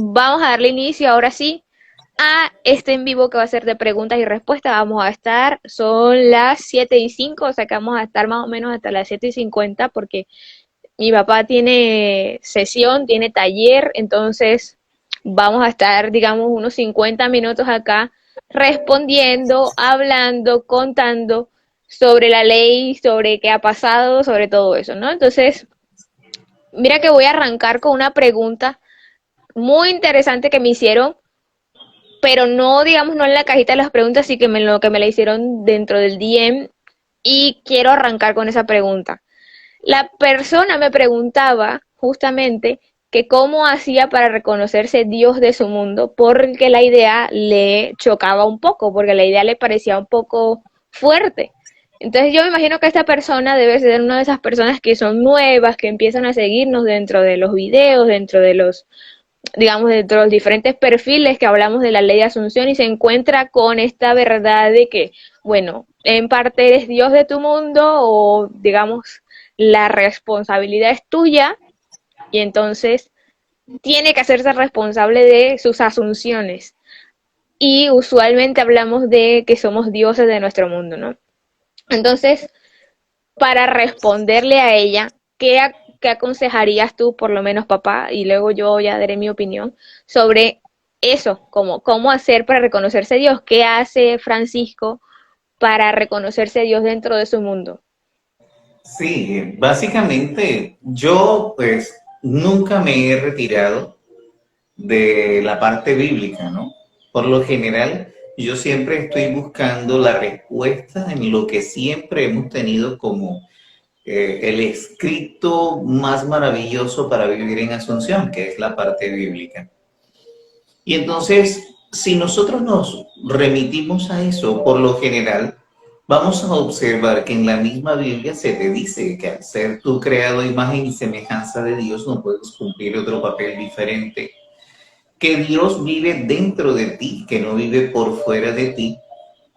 vamos a darle inicio ahora sí a este en vivo que va a ser de preguntas y respuestas. Vamos a estar, son las 7:05, o sea que vamos a estar más o menos hasta las 7:50 porque mi papá tiene sesión, tiene taller, entonces vamos a estar, digamos, unos 50 minutos acá respondiendo, hablando, contando sobre la ley, sobre qué ha pasado, sobre todo eso, ¿no? Entonces, mira que voy a arrancar con una pregunta muy interesante que me hicieron, pero no, digamos, no en la cajita de las preguntas, sí que me la hicieron dentro del DM y quiero arrancar con esa pregunta. La persona me preguntaba justamente que cómo hacía para reconocerse Dios de su mundo, porque la idea le chocaba un poco, porque la idea le parecía un poco fuerte. Entonces yo me imagino que esta persona debe ser una de esas personas que son nuevas, que empiezan a seguirnos dentro de los videos, dentro de los, digamos, dentro de los diferentes perfiles que hablamos de la ley de Asunción y se encuentra con esta verdad de que, bueno, en parte eres Dios de tu mundo o, digamos, la responsabilidad es tuya y entonces tiene que hacerse responsable de sus asunciones. Y usualmente hablamos de que somos dioses de nuestro mundo, ¿no? Entonces, para responderle a ella, ¿qué aconsejarías tú, por lo menos papá, y luego yo ya daré mi opinión, sobre eso, como cómo hacer para reconocerse Dios? ¿Qué hace Francisco para reconocerse Dios dentro de su mundo? Sí, básicamente yo pues nunca me he retirado de la parte bíblica, ¿no? Por lo general, yo siempre estoy buscando la respuesta en lo que siempre hemos tenido como el escrito más maravilloso para vivir en Asunción, que es la parte bíblica. Y entonces, si nosotros nos remitimos a eso, por lo general, vamos a observar que en la misma Biblia se te dice que al ser tú creado a imagen y semejanza de Dios, no puedes cumplir otro papel diferente, que Dios vive dentro de ti, que no vive por fuera de ti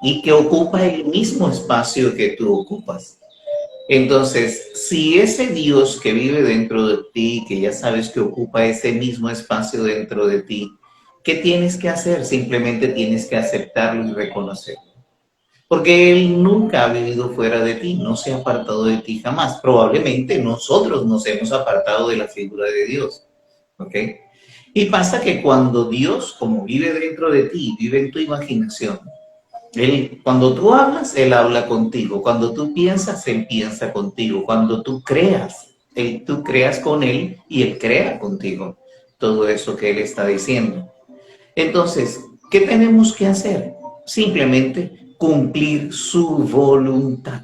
y que ocupa el mismo espacio que tú ocupas. Entonces, si ese Dios que vive dentro de ti, que ya sabes que ocupa ese mismo espacio dentro de ti, ¿qué tienes que hacer? Simplemente tienes que aceptarlo y reconocerlo. Porque Él nunca ha vivido fuera de ti, no se ha apartado de ti jamás. Probablemente nosotros nos hemos apartado de la figura de Dios. ¿Ok? Y pasa que cuando Dios, como vive dentro de ti, vive en tu imaginación, cuando tú hablas, Él habla contigo. Cuando tú piensas, Él piensa contigo. Cuando tú creas, tú creas con Él y Él crea contigo todo eso que Él está diciendo. Entonces, ¿qué tenemos que hacer? Simplemente cumplir su voluntad.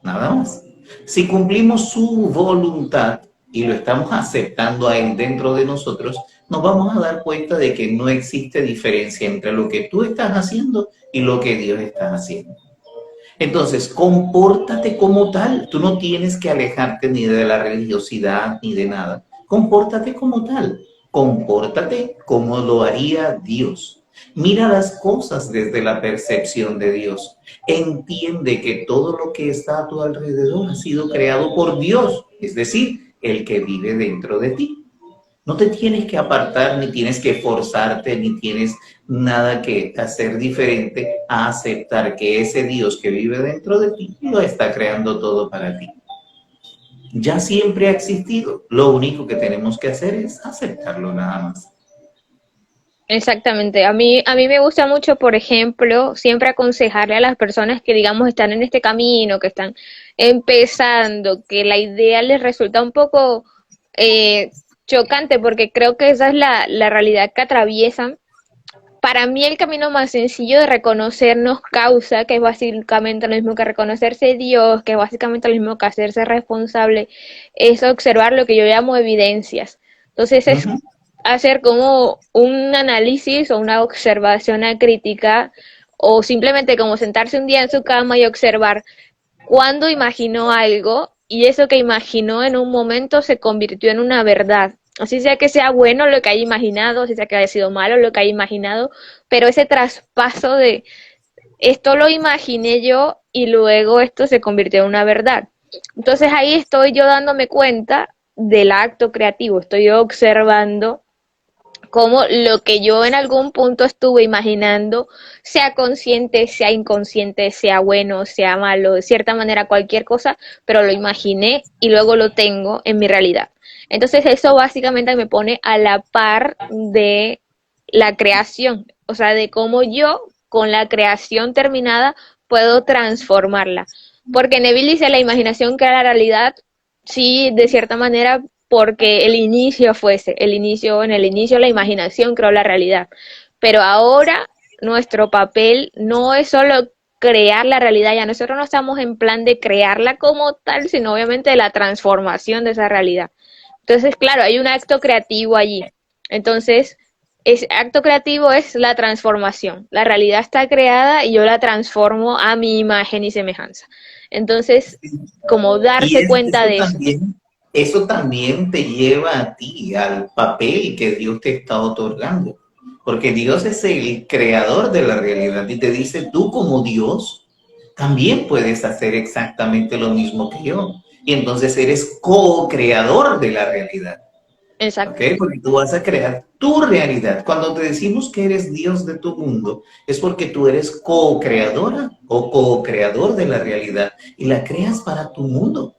Nada más. Si cumplimos su voluntad y lo estamos aceptando a Él dentro de nosotros, nos vamos a dar cuenta de que no existe diferencia entre lo que tú estás haciendo y lo que Dios está haciendo. Entonces, compórtate como tal. Tú no tienes que alejarte ni de la religiosidad ni de nada. Compórtate como tal. Compórtate como lo haría Dios. Mira las cosas desde la percepción de Dios. Entiende que todo lo que está a tu alrededor ha sido creado por Dios, es decir, el que vive dentro de ti. No te tienes que apartar, ni tienes que forzarte, ni tienes nada que hacer diferente a aceptar que ese Dios que vive dentro de ti lo está creando todo para ti. Ya siempre ha existido. Lo único que tenemos que hacer es aceptarlo nada más. Exactamente. A mí me gusta mucho, por ejemplo, siempre aconsejarle a las personas que, digamos, están en este camino, que están empezando, que la idea les resulta un poco eh, chocante, porque creo que esa es la realidad que atraviesan. Para mí el camino más sencillo de reconocernos causa, que es básicamente lo mismo que reconocerse Dios, que es básicamente lo mismo que hacerse responsable, es observar lo que yo llamo evidencias. Entonces Uh es -huh. hacer como un análisis o una observación crítica o simplemente como sentarse un día en su cama y observar cuándo imaginó algo y eso que imaginó en un momento se convirtió en una verdad. Así sea que sea bueno lo que haya imaginado, así sea que haya sido malo lo que haya imaginado, pero ese traspaso de esto lo imaginé yo y luego esto se convirtió en una verdad. Entonces ahí estoy yo dándome cuenta del acto creativo, estoy observando Cómo lo que yo en algún punto estuve imaginando, sea consciente, sea inconsciente, sea bueno, sea malo, de cierta manera cualquier cosa, pero lo imaginé y luego lo tengo en mi realidad. Entonces eso básicamente me pone a la par de la creación, o sea, de cómo yo con la creación terminada puedo transformarla. Porque Neville dice la imaginación crea la realidad, sí, de cierta manera, porque el inicio fuese, en el inicio la imaginación creó la realidad. Pero ahora nuestro papel no es solo crear la realidad, ya nosotros no estamos en plan de crearla como tal, sino obviamente de la transformación de esa realidad. Entonces, claro, hay un acto creativo allí. Entonces, ese acto creativo es la transformación. La realidad está creada y yo la transformo a mi imagen y semejanza. Entonces, como Y darse cuenta de eso. eso también te lleva a ti, al papel que Dios te está otorgando. Porque Dios es el creador de la realidad y te dice, tú como Dios también puedes hacer exactamente lo mismo que yo. Y entonces eres co-creador de la realidad. ¿Ok? Exacto. Porque tú vas a crear tu realidad. Cuando te decimos que eres Dios de tu mundo, es porque tú eres co-creadora o co-creador de la realidad y la creas para tu mundo.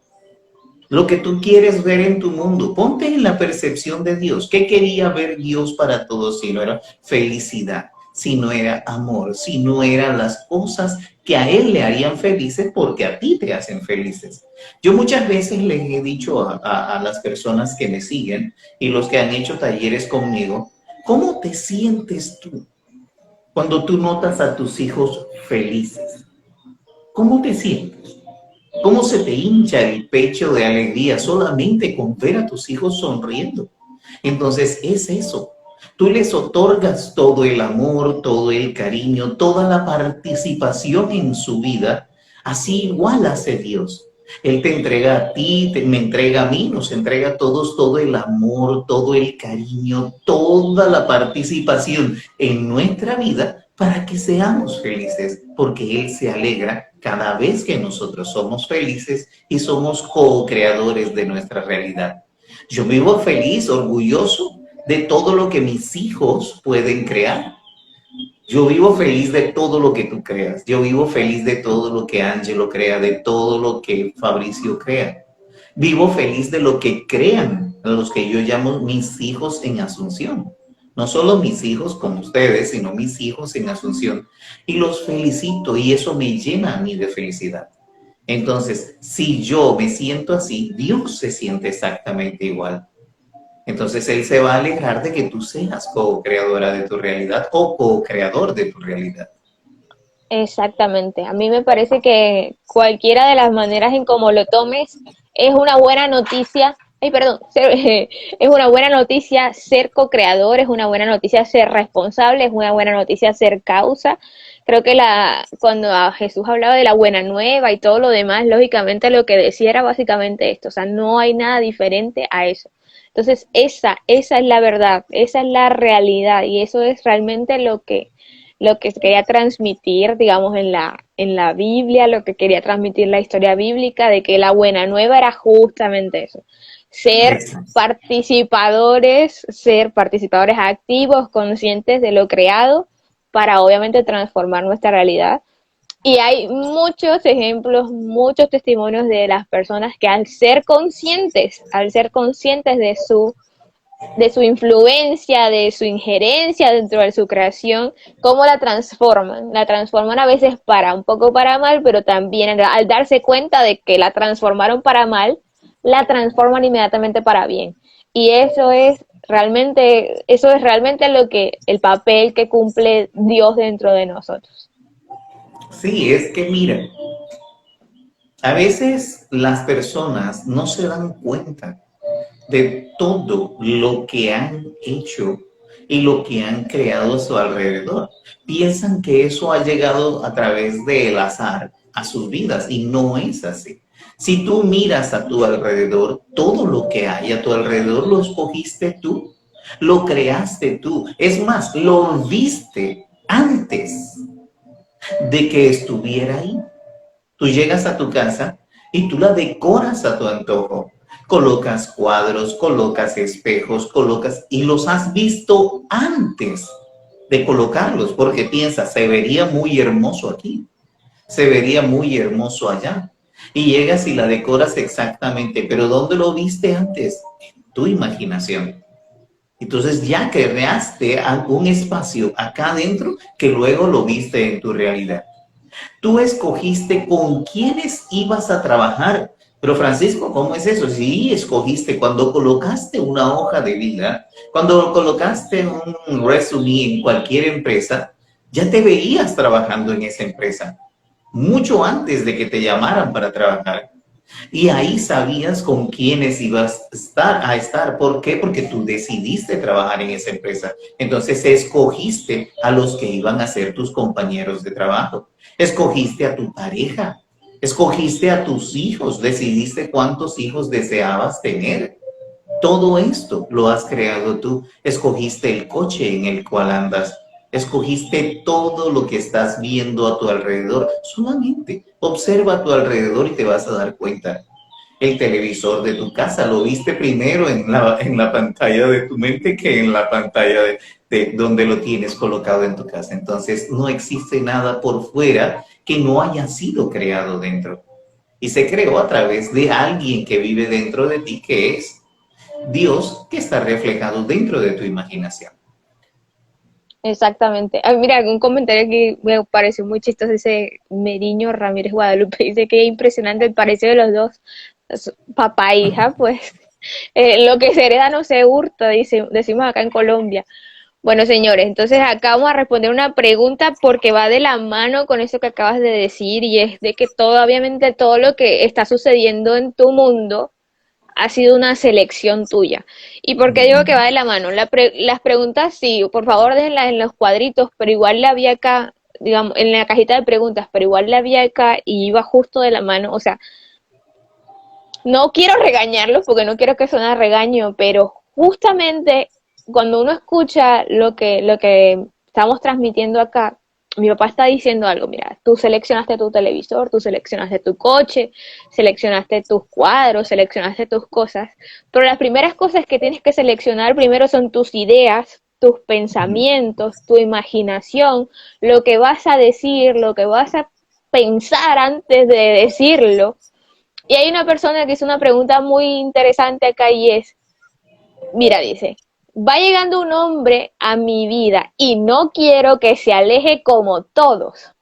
Lo que tú quieres ver en tu mundo, ponte en la percepción de Dios. ¿Qué quería ver Dios para todos si no era felicidad, si no era amor, si no eran las cosas que a Él le harían felices porque a ti te hacen felices? Yo muchas veces les he dicho a las personas que me siguen y los que han hecho talleres conmigo, ¿cómo te sientes tú cuando tú notas a tus hijos felices? ¿Cómo te sientes? ¿Cómo se te hincha el pecho de alegría solamente con ver a tus hijos sonriendo? Entonces es eso. Tú les otorgas todo el amor, todo el cariño, toda la participación en su vida. Así igual hace Dios. Él te entrega a ti, me entrega a mí, nos entrega a todos todo el amor, todo el cariño, toda la participación en nuestra vida para que seamos felices, porque Él se alegra cada vez que nosotros somos felices y somos co-creadores de nuestra realidad. Yo vivo feliz, orgulloso de todo lo que mis hijos pueden crear. Yo vivo feliz de todo lo que tú creas. Yo vivo feliz de todo lo que Angelo crea, de todo lo que Fabricio crea. Vivo feliz de lo que crean los que yo llamo mis hijos en Asunción. No solo mis hijos como ustedes, sino mis hijos en Asunción. Y los felicito y eso me llena a mí de felicidad. Entonces, si yo me siento así, Dios se siente exactamente igual. Entonces Él se va a alegrar de que tú seas co-creadora de tu realidad o co-creador de tu realidad. Exactamente. A mí me parece que cualquiera de las maneras en cómo lo tomes es una buena noticia. Ay, perdón, es una buena noticia ser co-creador, es una buena noticia ser responsable, es una buena noticia ser causa. Creo que cuando a Jesús hablaba de la buena nueva y todo lo demás, lógicamente lo que decía era básicamente esto, o sea, no hay nada diferente a eso. Entonces, esa es la verdad, esa es la realidad y eso es realmente lo que quería transmitir, digamos, en la Biblia, lo que quería transmitir la historia bíblica, de que la buena nueva era justamente eso, ser participadores activos, conscientes de lo creado, para obviamente transformar nuestra realidad. Y hay muchos ejemplos, muchos testimonios de las personas que al ser conscientes de su influencia, de su injerencia dentro de su creación, cómo la transforman a veces para un poco para mal, pero también al darse cuenta de que la transformaron para mal, la transforman inmediatamente para bien. Y eso es realmente lo que, el papel que cumple Dios dentro de nosotros. Sí, es que mira, a veces las personas no se dan cuenta de todo lo que han hecho y lo que han creado a su alrededor. Piensan que eso ha llegado a través del azar a sus vidas y no es así. Si tú miras a tu alrededor, todo lo que hay a tu alrededor lo escogiste tú, lo creaste tú. Es más, lo viste antes de que estuviera ahí. Tú llegas a tu casa y tú la decoras a tu antojo. colocas cuadros, colocas espejos, colocas y los has visto antes de colocarlos, porque piensas, se vería muy hermoso aquí, se vería muy hermoso allá. Y llegas y la decoras exactamente, pero ¿dónde lo viste antes? En tu imaginación. Entonces ya creaste un espacio acá adentro que luego lo viste en tu realidad. Tú escogiste con quiénes ibas a trabajar. Pero Francisco, ¿cómo es eso? Sí, escogiste cuando colocaste una hoja de vida, cuando colocaste un resumen en cualquier empresa, ya te veías trabajando en esa empresa, mucho antes de que te llamaran para trabajar. Y ahí sabías con quiénes ibas a estar. ¿Por qué? Porque tú decidiste trabajar en esa empresa. Entonces escogiste a los que iban a ser tus compañeros de trabajo. Escogiste a tu pareja. Escogiste a tus hijos. Decidiste cuántos hijos deseabas tener. Todo esto lo has creado tú. Escogiste el coche en el cual andas. Escogiste todo lo que estás viendo a tu alrededor. Solamente observa a tu alrededor y te vas a dar cuenta. El televisor de tu casa lo viste primero en la pantalla de tu mente que en la pantalla de donde lo tienes colocado en tu casa. Entonces no existe nada por fuera que no haya sido creado dentro. Y se creó a través de alguien que vive dentro de ti, que es Dios, que está reflejado dentro de tu imaginación. Exactamente. Ah, mira, un comentario que me pareció muy chistoso, dice Meriño Ramírez Guadalupe, dice que es impresionante el parecido de los dos, papá e hija, pues lo que se hereda no se hurta, decimos acá en Colombia. Bueno, señores, entonces acá vamos a responder una pregunta porque va de la mano con eso que acabas de decir y es de que todo, obviamente todo lo que está sucediendo en tu mundo ha sido una selección tuya. ¿Y por qué digo que va de la mano? Las preguntas sí, por favor déjenlas en los cuadritos, pero igual la había acá, digamos, en la cajita de preguntas, pero igual la había acá y iba justo de la mano. O sea, no quiero regañarlos porque no quiero que suene a regaño, pero justamente cuando uno escucha lo que estamos transmitiendo acá, mi papá está diciendo algo, mira, tú seleccionaste tu televisor, tú seleccionaste tu coche, seleccionaste tus cuadros, seleccionaste tus cosas, pero las primeras cosas que tienes que seleccionar primero son tus ideas, tus pensamientos, tu imaginación, lo que vas a decir, lo que vas a pensar antes de decirlo. Y hay una persona que hizo una pregunta muy interesante acá y es, mira, dice, va llegando un hombre a mi vida y no quiero que se aleje como todos.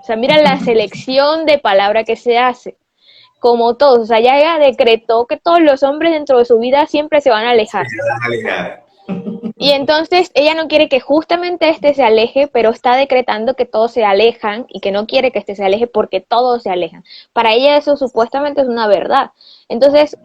O sea, mira la selección de palabra que se hace, como todos. O sea, ya ella decretó que todos los hombres dentro de su vida siempre se van a alejar. Y entonces ella no quiere que justamente este se aleje, pero está decretando que todos se alejan y que no quiere que este se aleje porque todos se alejan. Para ella eso supuestamente es una verdad. Entonces,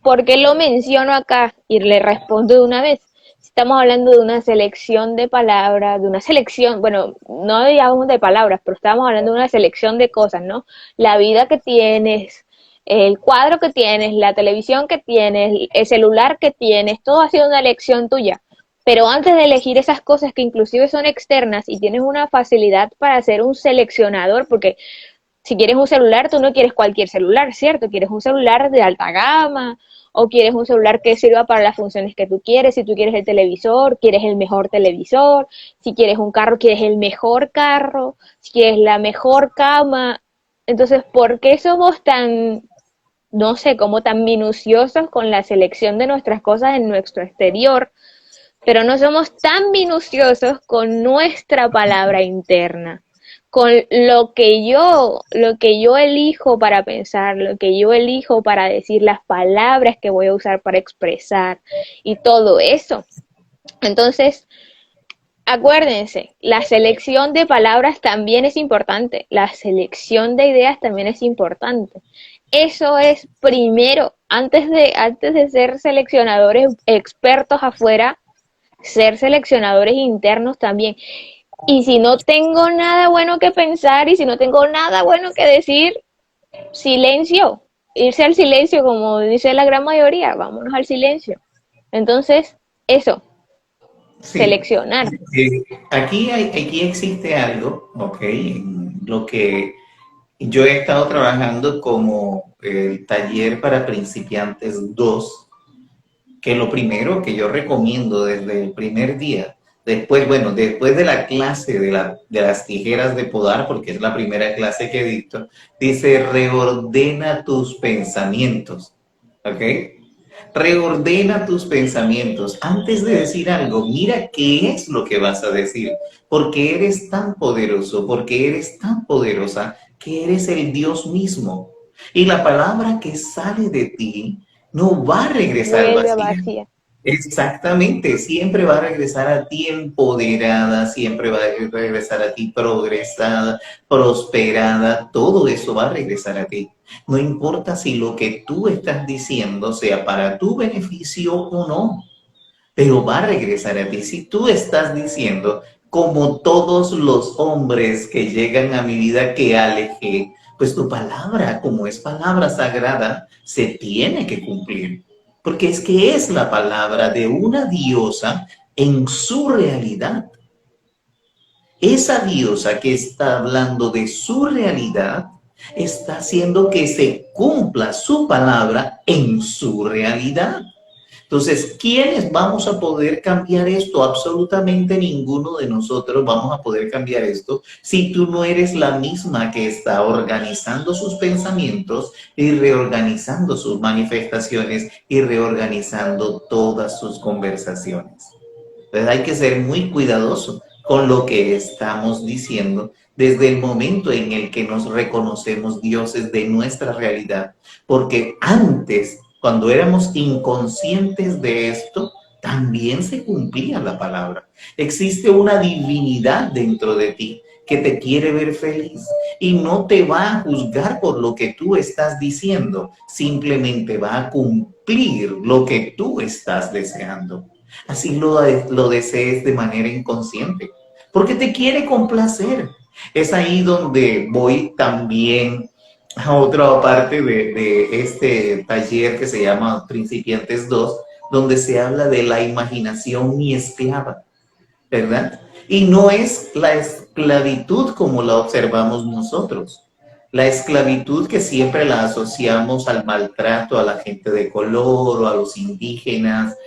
¿por qué lo menciono acá? Y le respondo de una vez. Estamos hablando de una selección de palabras, de una selección, bueno, no digamos de palabras, pero estamos hablando de una selección de cosas, ¿no? La vida que tienes, el cuadro que tienes, la televisión que tienes, el celular que tienes, todo ha sido una elección tuya. Pero antes de elegir esas cosas que inclusive son externas y tienes una facilidad para ser un seleccionador, porque si quieres un celular, tú no quieres cualquier celular, ¿cierto? Quieres un celular de alta gama o quieres un celular que sirva para las funciones que tú quieres. Si tú quieres el televisor, quieres el mejor televisor. Si quieres un carro, quieres el mejor carro. Si quieres la mejor cama. Entonces, ¿por qué somos tan, no sé, como tan minuciosos con la selección de nuestras cosas en nuestro exterior, pero no somos tan minuciosos con nuestra palabra interna, con lo que yo elijo para pensar, lo que yo elijo para decir, las palabras que voy a usar para expresar y todo eso? Entonces, acuérdense, la selección de palabras también es importante, la selección de ideas también es importante. Eso es primero, antes de ser seleccionadores expertos afuera, ser seleccionadores internos también. Y si no tengo nada bueno que pensar y si no tengo nada bueno que decir, silencio, irse al silencio, como dice la gran mayoría, vámonos al silencio. Entonces, eso, Sí, seleccionar. aquí existe algo, ¿ok? Lo que Yo he estado trabajando como el taller para principiantes 2, que lo primero que yo recomiendo desde el primer día, después, bueno, después de la clase de las tijeras de podar, porque es la primera clase que dicto, dice reordena tus pensamientos, ¿ok? Reordena tus pensamientos. Antes de decir algo, mira qué es lo que vas a decir, porque eres tan poderoso, porque eres tan poderosa, que eres el Dios mismo. Y la palabra que sale de ti no va a regresar Vuelve vacía. vacía. Exactamente, siempre va a regresar a ti empoderada, siempre va a regresar a ti progresada, prosperada, todo eso va a regresar a ti. No importa si lo que tú estás diciendo sea para tu beneficio o no, pero va a regresar a ti. Si tú estás diciendo, como todos los hombres que llegan a mi vida que alejé, pues tu palabra, como es palabra sagrada, se tiene que cumplir. Porque es que es la palabra de una diosa en su realidad. Esa diosa que está hablando de su realidad está haciendo que se cumpla su palabra en su realidad. Entonces, ¿quiénes vamos a poder cambiar esto? Absolutamente ninguno de nosotros vamos a poder cambiar esto si tú no eres la misma que está organizando sus pensamientos y reorganizando sus manifestaciones y reorganizando todas sus conversaciones. Entonces hay que ser muy cuidadoso con lo que estamos diciendo desde el momento en el que nos reconocemos dioses de nuestra realidad, porque antes, cuando éramos inconscientes de esto, también se cumplía la palabra. Existe una divinidad dentro de ti que te quiere ver feliz y no te va a juzgar por lo que tú estás diciendo, simplemente va a cumplir lo que tú estás deseando. Así lo desees de manera inconsciente, porque te quiere complacer. Es ahí donde voy también a otra parte de este taller que se llama Principiantes 2, donde se habla de la imaginación y esclava, ¿verdad? Y no es la esclavitud como la observamos nosotros. La esclavitud que siempre la asociamos al maltrato a la gente de color o a los indígenas,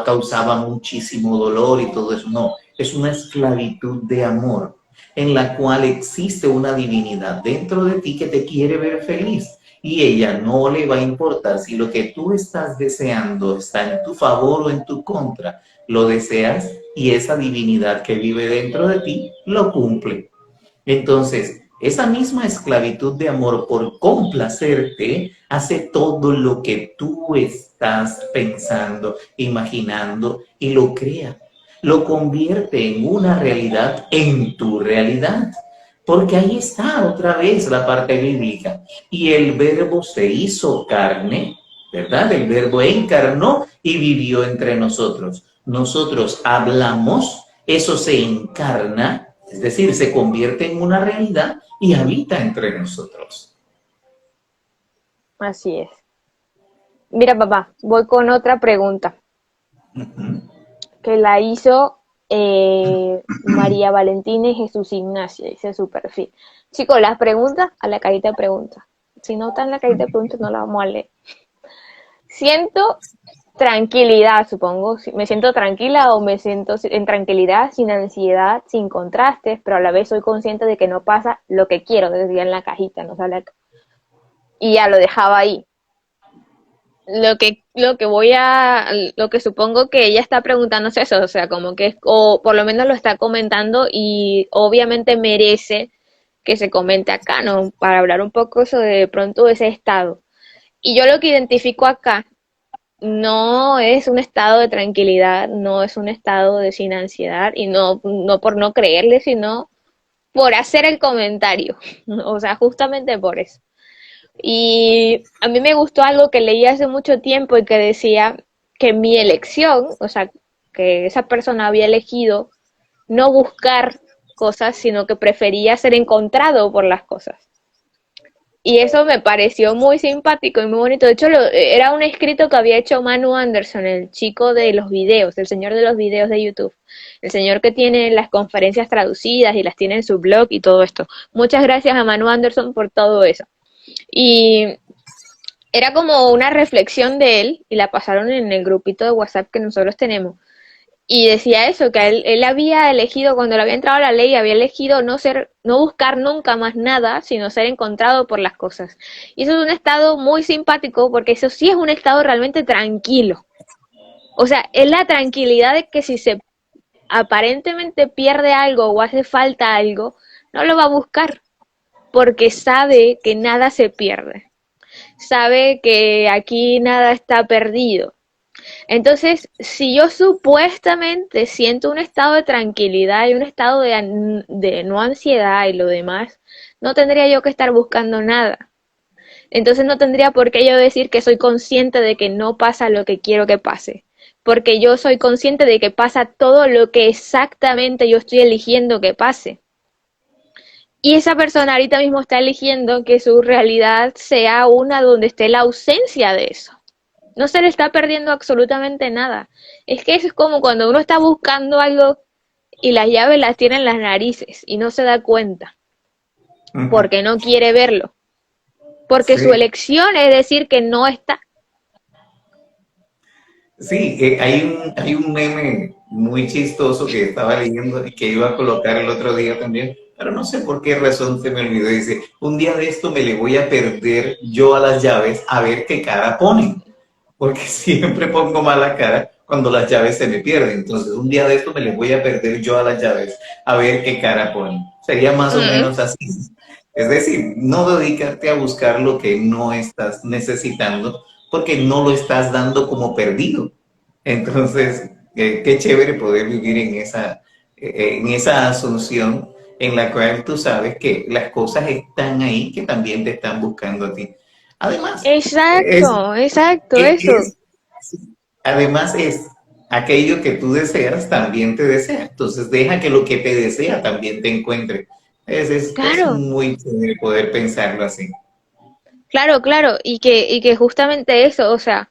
causaba muchísimo dolor y todo eso. No, es una esclavitud de amor en la cual existe una divinidad dentro de ti que te quiere ver feliz. Y ella no le va a importar si lo que tú estás deseando está en tu favor o en tu contra, lo deseas y esa divinidad que vive dentro de ti lo cumple. Entonces, esa misma esclavitud de amor por complacerte hace todo lo que tú estás pensando, imaginando y lo crea. Lo convierte en una realidad en tu realidad. Porque ahí está otra vez la parte bíblica. Y el verbo se hizo carne, ¿verdad? El verbo encarnó y vivió entre nosotros. Nosotros hablamos, eso se encarna, es decir, se convierte en una realidad y habita entre nosotros. Así es. Mira, papá, voy con otra pregunta Uh-huh. que la hizo María Valentina y Jesús Ignacio, dice su perfil. Chicos, las preguntas a la carita de preguntas. Si no están en la carita de preguntas, no la vamos a leer. Siento tranquilidad, supongo. Me siento tranquila o me siento en tranquilidad, sin ansiedad, sin contrastes, pero a la vez soy consciente de que no pasa lo que quiero, decía en la cajita, no sale acá. Y ya lo dejaba ahí. Lo que supongo que ella está preguntándose eso, o sea, como que, o por lo menos lo está comentando y obviamente merece que se comente acá, ¿no? Para hablar un poco sobre de pronto ese estado. Y yo lo que identifico acá no es un estado de tranquilidad, no es un estado de sin ansiedad y no por no creerle, sino por hacer el comentario, o sea, justamente por eso. Y a mí me gustó algo que leí hace mucho tiempo y que decía que mi elección, o sea, que esa persona había elegido no buscar cosas, sino que prefería ser encontrado por las cosas. Y eso me pareció muy simpático y muy bonito. De hecho, era un escrito que había hecho Manu Anderson, el chico de los videos, el señor de los videos de YouTube. El señor que tiene las conferencias traducidas y las tiene en su blog y todo esto. Muchas gracias a Manu Anderson por todo eso. Y era como una reflexión de él y la pasaron en el grupito de WhatsApp que nosotros tenemos. Y decía eso, que él había elegido, cuando le había entrado a la ley, había elegido no buscar nunca más nada, sino ser encontrado por las cosas. Y eso es un estado muy simpático, porque eso sí es un estado realmente tranquilo. O sea, es la tranquilidad de que si se aparentemente pierde algo o hace falta algo, no lo va a buscar, porque sabe que nada se pierde. Sabe que aquí nada está perdido. Entonces, si yo supuestamente siento un estado de tranquilidad y un estado de no ansiedad y lo demás, no tendría yo que estar buscando nada. Entonces no tendría por qué yo decir que soy consciente de que no pasa lo que quiero que pase, porque yo soy consciente de que pasa todo lo que exactamente yo estoy eligiendo que pase. Y esa persona ahorita mismo está eligiendo que su realidad sea una donde esté la ausencia de eso. No se le está perdiendo absolutamente nada. Es que eso es como cuando uno está buscando algo y las llaves las tiene en las narices y no se da cuenta Ujú. porque no quiere verlo. Porque su Sí, elección es decir que no está. sí, hay un meme muy chistoso que estaba leyendo y que iba a colocar el otro día también, pero no sé por qué razón se me olvidó. Dice, un día de esto me le voy a perder yo a las llaves a ver qué cara ponen, porque siempre pongo mala cara cuando las llaves se me pierden. Entonces, un día de esto me le voy a perder yo a las llaves a ver qué cara ponen. Sería más o Mm, menos así. Es decir, no dedicarte a buscar lo que no estás necesitando porque no lo estás dando como perdido. Entonces, qué chévere poder vivir en esa asunción en la cual tú sabes que las cosas están ahí, que también te están buscando a ti. Además, es, exacto, exacto, eso. es, además es aquello que tú deseas, también te desea. Entonces, deja que lo que te desea también te encuentre. Es Claro, muy chévere poder pensarlo así. claro, claro. Y que justamente eso, o sea,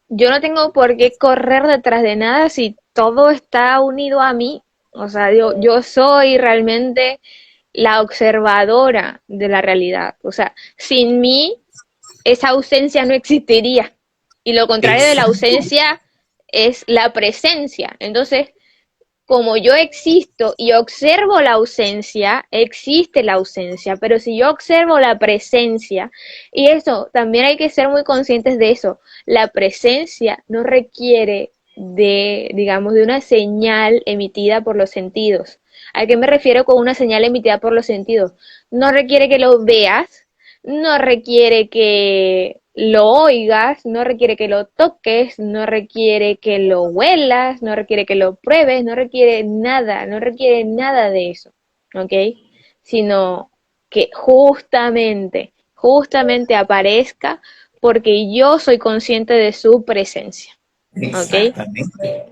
yo no tengo por qué correr detrás de nada si todo está unido a mí. O sea, yo soy realmente la observadora de la realidad. O sea, sin mí esa ausencia no existiría. Y lo contrario de la Exacto. ausencia es la presencia. Entonces, como yo existo y observo la ausencia, existe la ausencia, pero si yo observo la presencia, y eso también hay que ser muy conscientes de eso, la presencia no requiere de, digamos, de una señal emitida por los sentidos. ¿A qué me refiero con una señal emitida por los sentidos? No requiere que lo veas, no requiere que lo oigas, no requiere que lo toques, no requiere que lo huelas, no requiere que lo pruebes, no requiere nada, no requiere nada de eso, ¿ok? Sino que justamente aparezca porque yo soy consciente de su presencia, ¿ok? Exactamente.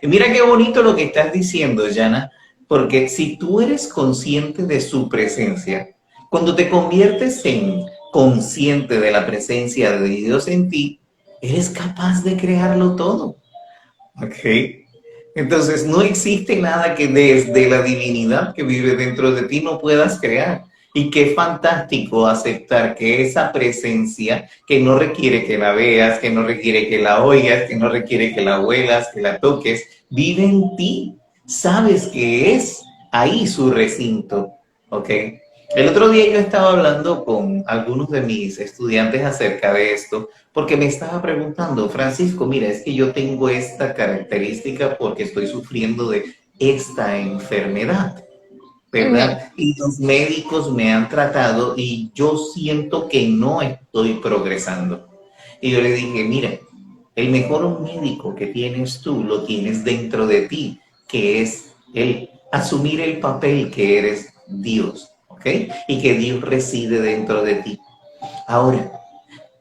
Y mira qué bonito lo que estás diciendo, Yana, porque si tú eres consciente de su presencia, cuando te conviertes en consciente de la presencia de Dios en ti, eres capaz de crearlo todo. ¿Ok? Entonces, no existe nada que desde la divinidad que vive dentro de ti no puedas crear. Y qué fantástico aceptar que esa presencia, que no requiere que la veas, que no requiere que la oigas, que no requiere que la huelas, que la toques, vive en ti. Sabes que es ahí su recinto. ¿Ok? El otro día yo estaba hablando con algunos de mis estudiantes acerca de esto porque me estaba preguntando, Francisco, mira, es que yo tengo esta característica porque estoy sufriendo de esta enfermedad, Ujú. ¿verdad? Y los médicos me han tratado y yo siento que no estoy progresando. Y yo le dije, mira, el mejor médico que tienes tú lo tienes dentro de ti, que es el asumir el papel que eres Dios, ¿ok? Y que Dios reside dentro de ti. Ahora,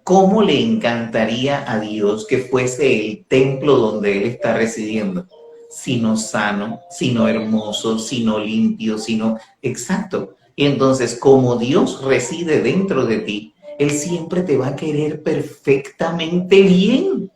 ¿cómo le encantaría a Dios que fuese el templo donde Él está residiendo? Sino sano, sino hermoso, sino limpio, sino exacto. Y entonces, como Dios reside dentro de ti, Él siempre te va a querer perfectamente bien.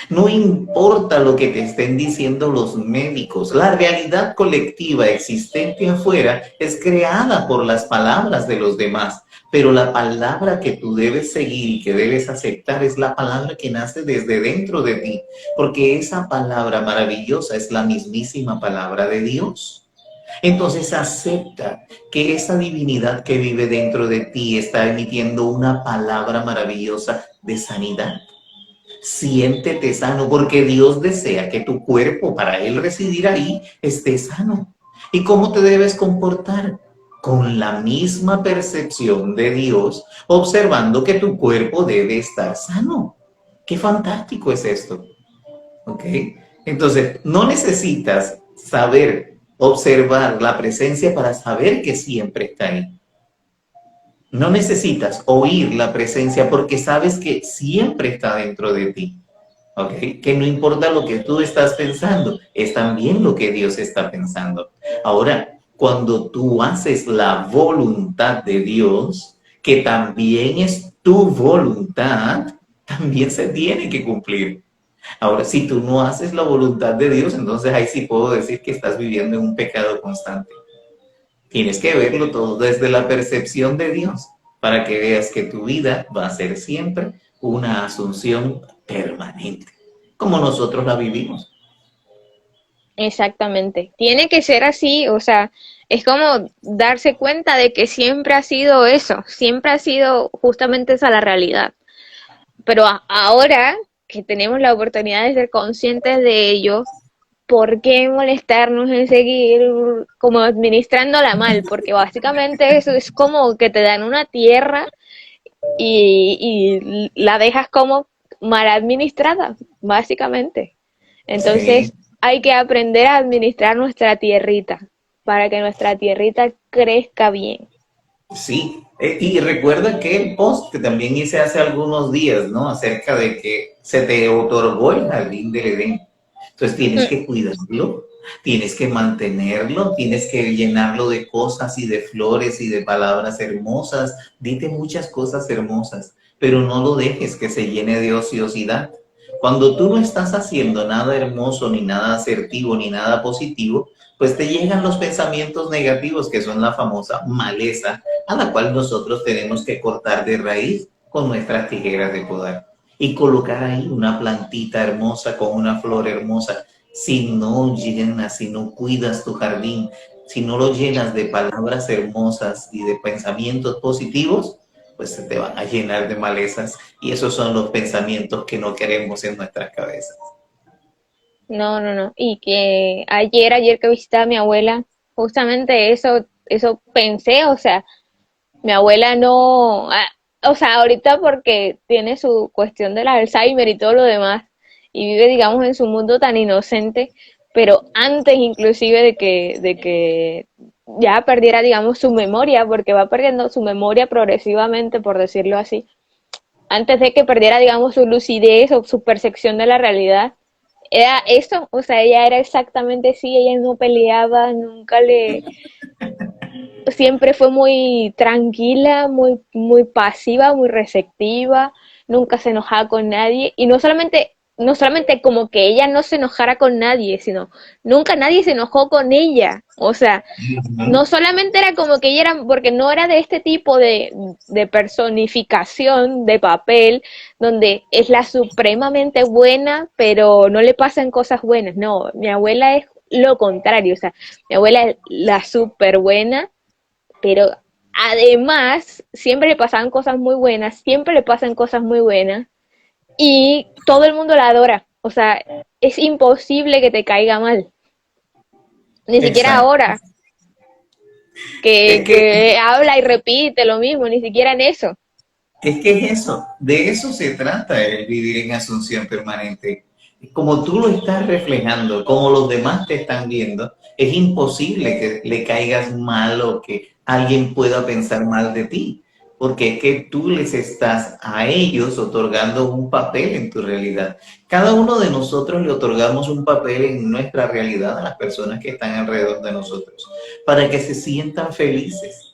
No importa lo que te estén diciendo los médicos, la realidad colectiva existente afuera es creada por las palabras de los demás, pero la palabra que tú debes seguir y que debes aceptar es la palabra que nace desde dentro de ti, porque esa palabra maravillosa es la mismísima palabra de Dios. Entonces acepta que esa divinidad que vive dentro de ti está emitiendo una palabra maravillosa de sanidad. Siéntete sano porque Dios desea que tu cuerpo, para Él residir ahí, esté sano. ¿Y cómo te debes comportar? Con la misma percepción de Dios, observando que tu cuerpo debe estar sano. Qué fantástico es esto. ¿Ok? Entonces, no necesitas saber, observar la presencia para saber que siempre está ahí. No necesitas oír la presencia porque sabes que siempre está dentro de ti. ¿Ok? Que no importa lo que tú estás pensando, es también lo que Dios está pensando. Ahora, cuando tú haces la voluntad de Dios, que también es tu voluntad, también se tiene que cumplir. Ahora, si tú no haces la voluntad de Dios, entonces ahí sí puedo decir que estás viviendo en un pecado constante. Tienes que verlo todo desde la percepción de Dios para que veas que tu vida va a ser siempre una asunción permanente, como nosotros la vivimos. Exactamente. Tiene que ser así, o sea, es como darse cuenta de que siempre ha sido eso, siempre ha sido justamente esa la realidad. Pero ahora que tenemos la oportunidad de ser conscientes de ello, ¿por qué molestarnos en seguir como administrándola mal? Porque básicamente eso es como que te dan una tierra y la dejas como mal administrada, básicamente. Sí, Entonces hay que aprender a administrar nuestra tierrita para que nuestra tierrita crezca bien. sí. Y recuerda que el post que también hice hace algunos días, ¿no? Acerca de que se te otorgó el jardín del Edén. Entonces tienes Mm, que cuidarlo, tienes que mantenerlo, tienes que llenarlo de cosas y de flores y de palabras hermosas. Dite muchas cosas hermosas, pero no lo dejes que se llene de ociosidad. Cuando tú no estás haciendo nada hermoso, ni nada asertivo, ni nada positivo, pues te llegan los pensamientos negativos, que son la famosa maleza, a la cual nosotros tenemos que cortar de raíz con nuestras tijeras de podar y colocar ahí una plantita hermosa con una flor hermosa. Si no llenas, si no cuidas tu jardín, si no lo llenas de palabras hermosas y de pensamientos positivos, pues se te van a llenar de malezas y esos son los pensamientos que no queremos en nuestras cabezas. no, no, no. Y que ayer que visitaba a mi abuela, justamente eso pensé, o sea, mi abuela no, o sea, ahorita porque tiene su cuestión del Alzheimer y todo lo demás, y vive, digamos, en su mundo tan inocente, pero antes inclusive de que ya perdiera, digamos, su memoria, porque va perdiendo su memoria progresivamente, por decirlo así, antes de que perdiera, digamos, su lucidez o su percepción de la realidad, era eso, o sea, ella era exactamente así, ella no peleaba, nunca le, siempre fue muy tranquila, muy pasiva, muy receptiva, nunca se enojaba con nadie y no solamente como que ella no se enojara con nadie, sino nunca nadie se enojó con ella. O sea, no Ujú. solamente era como que ella era, porque no era de este tipo de personificación de papel, donde es la supremamente buena, pero no le pasan cosas buenas. No, mi abuela es lo contrario, o sea, mi abuela es la súper buena, pero además siempre le pasaban cosas muy buenas, siempre le pasan cosas muy buenas y todo el mundo la adora. O sea, es imposible que te caiga mal. Ni siquiera Exacto. ahora, Es que que habla y repite lo mismo, ni siquiera en eso. Es que es eso, de eso se trata el vivir en asunción permanente. Como tú lo estás reflejando, como los demás te están viendo, es imposible que le caigas mal o que alguien pueda pensar mal de ti, porque es que tú les estás a ellos otorgando un papel en tu realidad. Cada uno de nosotros le otorgamos un papel en nuestra realidad a las personas que están alrededor de nosotros, para que se sientan felices.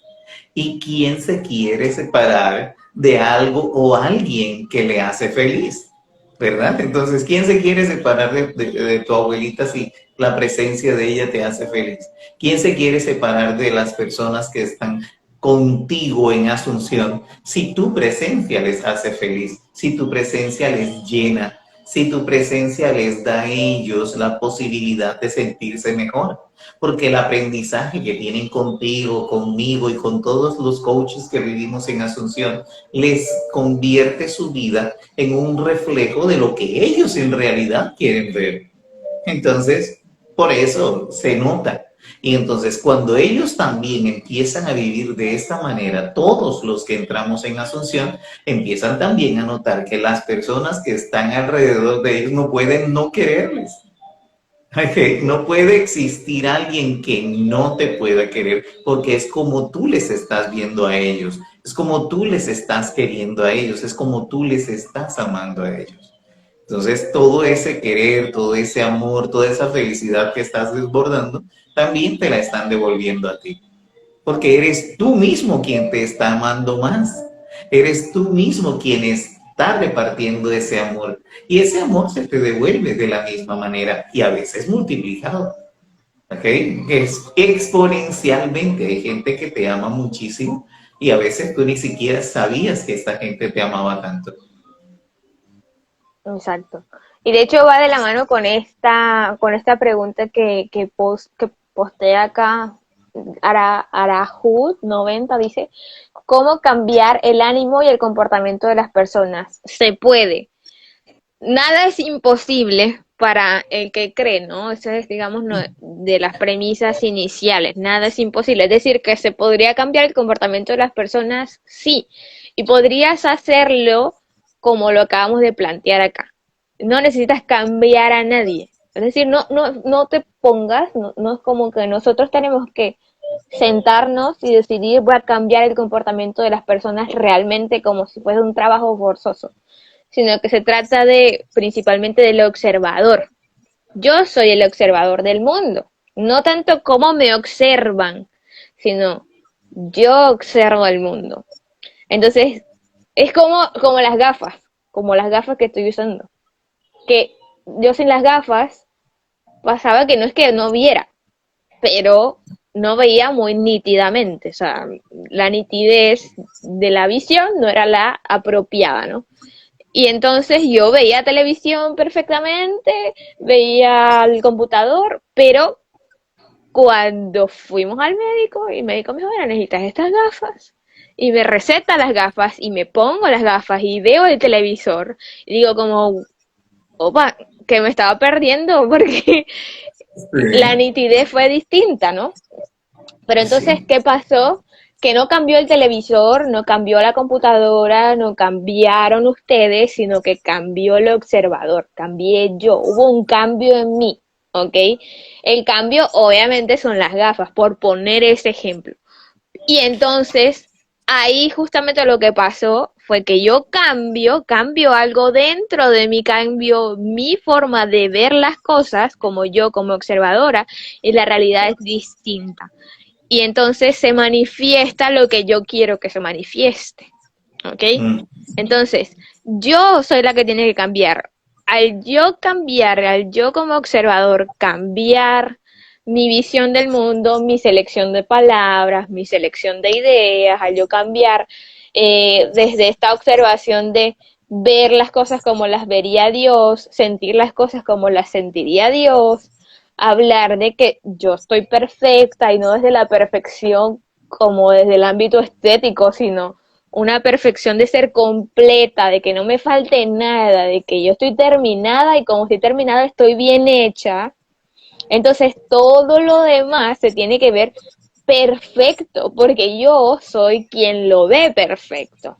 ¿Y quién se quiere separar de algo o alguien que le hace feliz? ¿Verdad? Entonces, ¿quién se quiere separar de tu abuelita si la presencia de ella te hace feliz? ¿Quién se quiere separar de las personas que están contigo en Asunción si tu presencia les hace feliz, si tu presencia les llena, si tu presencia les da a ellos la posibilidad de sentirse mejor? Porque el aprendizaje que tienen contigo, conmigo y con todos los coaches que vivimos en Asunción les convierte su vida en un reflejo de lo que ellos en realidad quieren ver. Entonces, por eso se nota. Y entonces, cuando ellos también empiezan a vivir de esta manera, todos los que entramos en Asunción empiezan también a notar que las personas que están alrededor de ellos no pueden no quererles. Okay. No puede existir alguien que no te pueda querer porque es como tú les estás viendo a ellos, es como tú les estás queriendo a ellos, es como tú les estás amando a ellos. Entonces, todo ese querer, todo ese amor, toda esa felicidad que estás desbordando, también te la están devolviendo a ti. Porque eres tú mismo quien te está amando más. Eres tú mismo quien está repartiendo ese amor. Y ese amor se te devuelve de la misma manera y a veces multiplicado. ¿Ok? Es exponencialmente. Hay gente que te ama muchísimo y a veces tú ni siquiera sabías que esta gente te amaba tanto. Exacto. Y de hecho va de la mano con esta pregunta que posté acá, Arahud 90 dice, ¿cómo cambiar el ánimo y el comportamiento de las personas? Se puede. Nada es imposible para el que cree, ¿no? Eso es, digamos, no, de las premisas iniciales. Nada es imposible. Es decir, que se podría cambiar el comportamiento de las personas, sí. Y podrías hacerlo como lo acabamos de plantear acá. No necesitas cambiar a nadie. Es decir, no te pongas, no es como que nosotros tenemos que sentarnos y decidir, voy a cambiar el comportamiento de las personas realmente como si fuese un trabajo forzoso, sino que se trata de principalmente del observador. Yo soy el observador del mundo, no tanto cómo me observan, sino yo observo el mundo. Entonces, es como las gafas que estoy usando, que yo sin las gafas pasaba que no es que no viera, pero no veía muy nítidamente, o sea, la nitidez de la visión no era la apropiada, ¿no? Y entonces yo veía televisión perfectamente, veía el computador, pero cuando fuimos al médico, y el médico me dijo, mira, necesitas estas gafas. Y me receta las gafas, y me pongo las gafas, y veo el televisor, y digo como, opa, que me estaba perdiendo, porque la Sí. nitidez fue distinta, ¿no? Pero entonces, Sí. ¿qué pasó? Que no cambió el televisor, no cambió la computadora, no cambiaron ustedes, sino que cambió el observador, cambié yo, hubo un cambio en mí, ¿ok? El cambio obviamente son las gafas, por poner ese ejemplo. Y entonces, ahí justamente lo que pasó fue que yo cambio algo dentro de mí, cambio mi forma de ver las cosas como yo, como observadora, y la realidad es distinta. Y entonces se manifiesta lo que yo quiero que se manifieste, ¿ok? Mm. Entonces, yo soy la que tiene que cambiar. Al yo como observador cambiar mi visión del mundo, mi selección de palabras, mi selección de ideas, al yo cambiar desde esta observación de ver las cosas como las vería Dios, sentir las cosas como las sentiría Dios, hablar de que yo estoy perfecta y no desde la perfección como desde el ámbito estético, sino una perfección de ser completa, de que no me falte nada, de que yo estoy terminada y como estoy terminada estoy bien hecha. Entonces todo lo demás se tiene que ver perfecto, porque yo soy quien lo ve perfecto.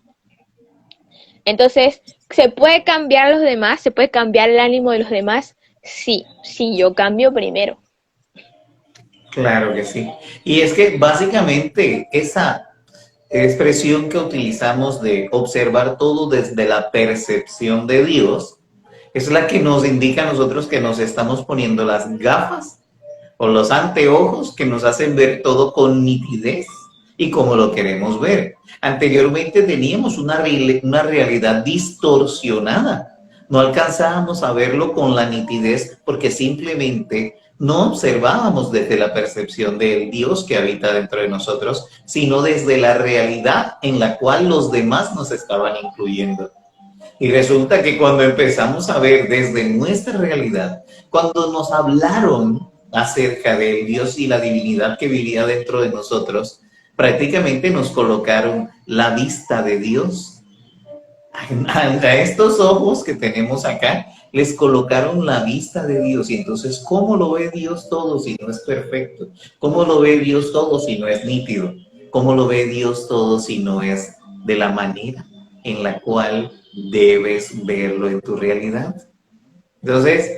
Entonces, ¿se puede cambiar a los demás? ¿Se puede cambiar el ánimo de los demás? Sí, sí, yo cambio primero. Claro que sí. Y es que básicamente esa expresión que utilizamos de observar todo desde la percepción de Dios es la que nos indica a nosotros que nos estamos poniendo las gafas o los anteojos que nos hacen ver todo con nitidez y cómo lo queremos ver. Anteriormente teníamos una realidad distorsionada. No alcanzábamos a verlo con la nitidez porque simplemente no observábamos desde la percepción del Dios que habita dentro de nosotros, sino desde la realidad en la cual los demás nos estaban incluyendo. Y resulta que cuando empezamos a ver desde nuestra realidad, cuando nos hablaron acerca del Dios y la divinidad que vivía dentro de nosotros, prácticamente nos colocaron la vista de Dios. A estos ojos que tenemos acá, les colocaron la vista de Dios. Y entonces, ¿cómo lo ve Dios todo si no es perfecto? ¿Cómo lo ve Dios todo si no es nítido? ¿Cómo lo ve Dios todo si no es de la manera en la cual debes verlo en tu realidad? Entonces,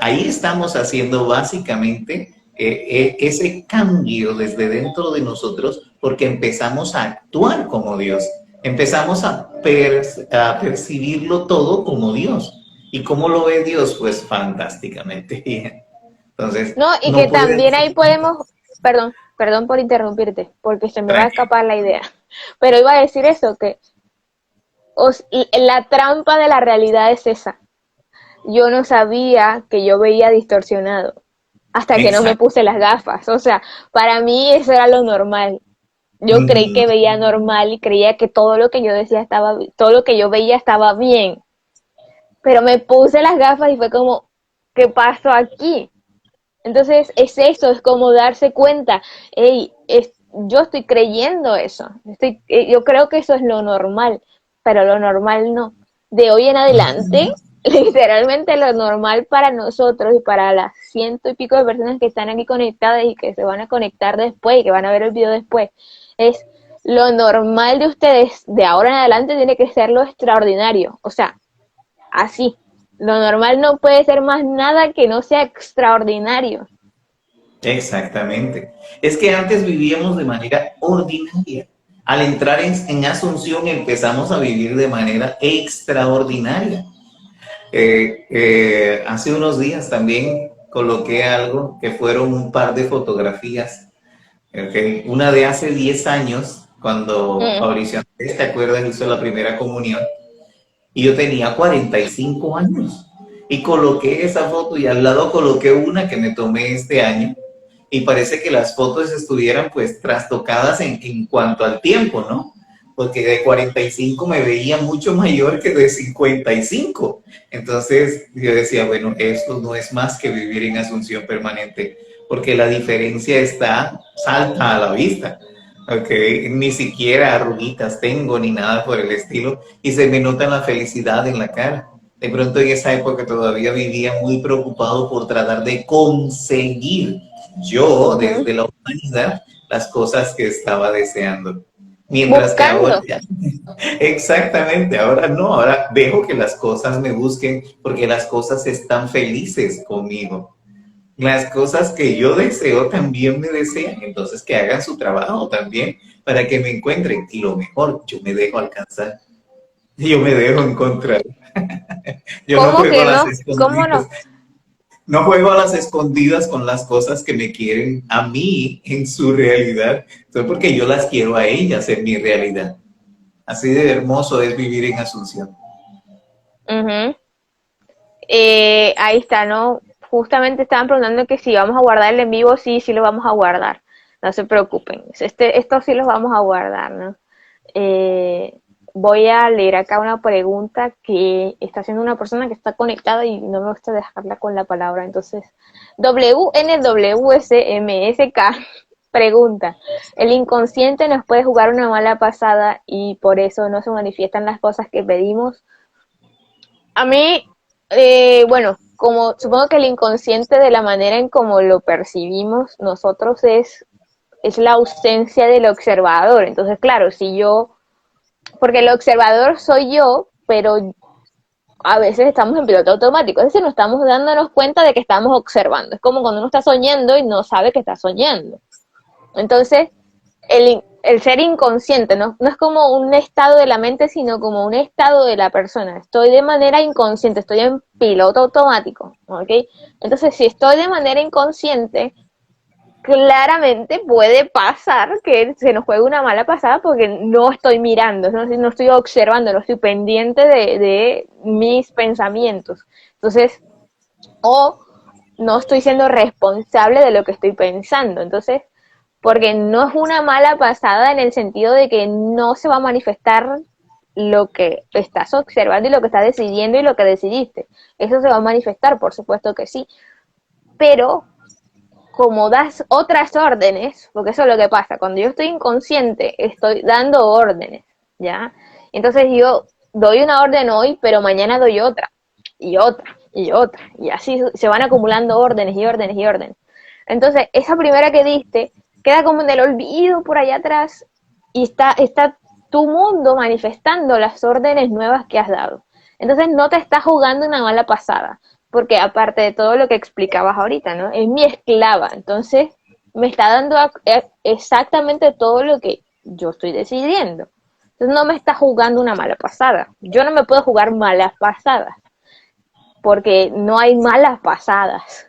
ahí estamos haciendo básicamente ese cambio desde dentro de nosotros porque empezamos a actuar como Dios, empezamos a percibirlo todo como Dios. ¿Y cómo lo ve Dios? Pues fantásticamente bien. Entonces, No, y no que puede también ser ahí podemos, perdón por interrumpirte, porque se me va a tranquilo. escapar la idea, pero iba a decir eso, que la trampa de la realidad es esa. Yo no sabía que yo veía distorsionado hasta que no me Exacto. puse las gafas. O sea, para mí eso era lo normal. Yo creí que veía normal y creía que todo lo que yo decía estaba, todo lo que yo veía estaba bien. Pero me puse las gafas y fue como, ¿qué pasó aquí? Entonces es eso, es como darse cuenta, hey, yo estoy creyendo eso, yo creo que eso es lo normal, pero lo normal no. De hoy en adelante, literalmente lo normal para nosotros y para las ciento y pico de personas que están aquí conectadas y que se van a conectar después y que van a ver el video después, es lo normal de ustedes de ahora en adelante tiene que ser lo extraordinario, o sea, así. Lo normal no puede ser más nada que no sea extraordinario. Exactamente. Es que antes vivíamos de manera ordinaria. Al entrar en Asunción empezamos a vivir de manera extraordinaria. Hace unos días también coloqué algo que fueron un par de fotografías. Okay. Una de hace 10 años, cuando Mm. Fabricio Andrés, ¿te acuerdas? Hizo la primera comunión. Y yo tenía 45 años. Y coloqué esa foto y al lado coloqué una que me tomé este año. Y parece que las fotos estuvieran pues trastocadas en cuanto al tiempo, ¿no? Porque de 45 me veía mucho mayor que de 55. Entonces yo decía, bueno, esto no es más que vivir en Asunción permanente, porque la diferencia salta a la vista. Okay. Ni siquiera arruguitas tengo ni nada por el estilo y se me nota la felicidad en la cara. De pronto en esa época todavía vivía muy preocupado por tratar de conseguir yo Ujú. desde la humanidad las cosas que estaba deseando. Mientras que ahora Buscando. ya, exactamente, ahora no, ahora dejo que las cosas me busquen porque las cosas están felices conmigo. Las cosas que yo deseo también me desean, entonces que hagan su trabajo también para que me encuentren. Y lo mejor, yo me dejo alcanzar, yo me dejo encontrar. Yo no ¿Cómo juego a que las no? ¿Cómo escondidas, no? no juego a las escondidas con las cosas que me quieren a mí en su realidad, entonces porque yo las quiero a ellas en mi realidad. Así de hermoso es vivir en Asunción. Ujú. Ahí está, ¿no? Justamente estaban preguntando que si vamos a guardar el en vivo, sí, sí lo vamos a guardar. No se preocupen. Esto sí los vamos a guardar, ¿no? Eh, Voy a leer acá una pregunta que está haciendo una persona que está conectada y no me gusta dejarla con la palabra. Entonces, WNWSMSK pregunta, ¿el inconsciente nos puede jugar una mala pasada y por eso no se manifiestan las cosas que pedimos? A mí, bueno, como supongo que el inconsciente de la manera en como lo percibimos nosotros es la ausencia del observador. Entonces, claro, si yo, porque el observador soy yo, pero a veces estamos en piloto automático, es decir, no estamos dándonos cuenta de que estamos observando. Es como cuando uno está soñando y no sabe que está soñando. Entonces, el ser inconsciente no es como un estado de la mente, sino como un estado de la persona. Estoy de manera inconsciente, estoy en piloto automático, ¿ok? Entonces, si estoy de manera inconsciente, claramente puede pasar que se nos juegue una mala pasada porque no estoy mirando, no estoy observando, no estoy pendiente de mis pensamientos. Entonces, o no estoy siendo responsable de lo que estoy pensando. Entonces, porque no es una mala pasada en el sentido de que no se va a manifestar lo que estás observando y lo que estás decidiendo y lo que decidiste. Eso se va a manifestar, por supuesto que sí, pero como das otras órdenes, porque eso es lo que pasa, cuando yo estoy inconsciente, estoy dando órdenes, ¿ya? Entonces yo doy una orden hoy, pero mañana doy otra, y otra, y otra, y así se van acumulando órdenes y órdenes y órdenes. Entonces, esa primera que diste queda como en el olvido por allá atrás y está tu mundo manifestando las órdenes nuevas que has dado. Entonces no te estás jugando una mala pasada, porque aparte de todo lo que explicabas ahorita, ¿no? Es mi esclava, entonces me está dando exactamente todo lo que yo estoy decidiendo. Entonces no me está jugando una mala pasada. Yo no me puedo jugar malas pasadas, porque no hay malas pasadas.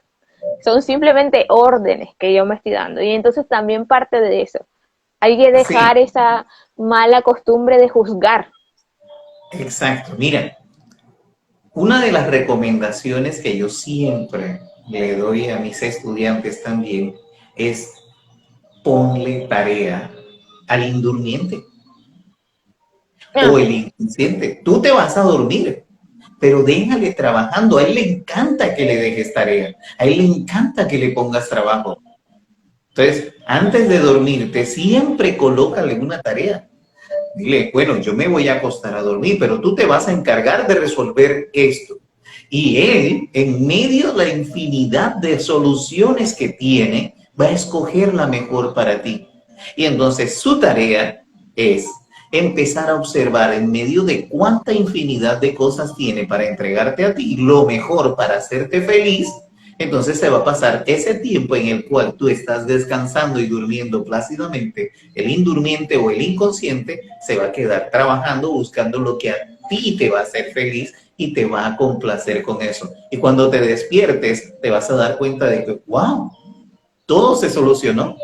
Son simplemente órdenes que yo me estoy dando. Y entonces también parte de eso. Hay que Sí, dejar esa mala costumbre de juzgar. exacto. Mira, una de las recomendaciones que yo siempre le doy a mis estudiantes también es ponle tarea al indurmiente o Ah, el inconsciente. Tú te vas a dormir, pero déjale trabajando. A él le encanta que le dejes tarea. A él le encanta que le pongas trabajo. Entonces, antes de dormirte, siempre colócale una tarea. Dile, bueno, yo me voy a acostar a dormir, pero tú te vas a encargar de resolver esto. Y él, en medio de la infinidad de soluciones que tiene, va a escoger la mejor para ti. Y entonces su tarea es empezar a observar en medio de cuánta infinidad de cosas tiene para entregarte a ti lo mejor para hacerte feliz. Entonces se va a pasar ese tiempo en el cual tú estás descansando y durmiendo plácidamente. El indurmiente o el inconsciente se va a quedar trabajando, buscando lo que a ti te va a hacer feliz y te va a complacer con eso. Y cuando te despiertes, te vas a dar cuenta de que, wow, todo se solucionó.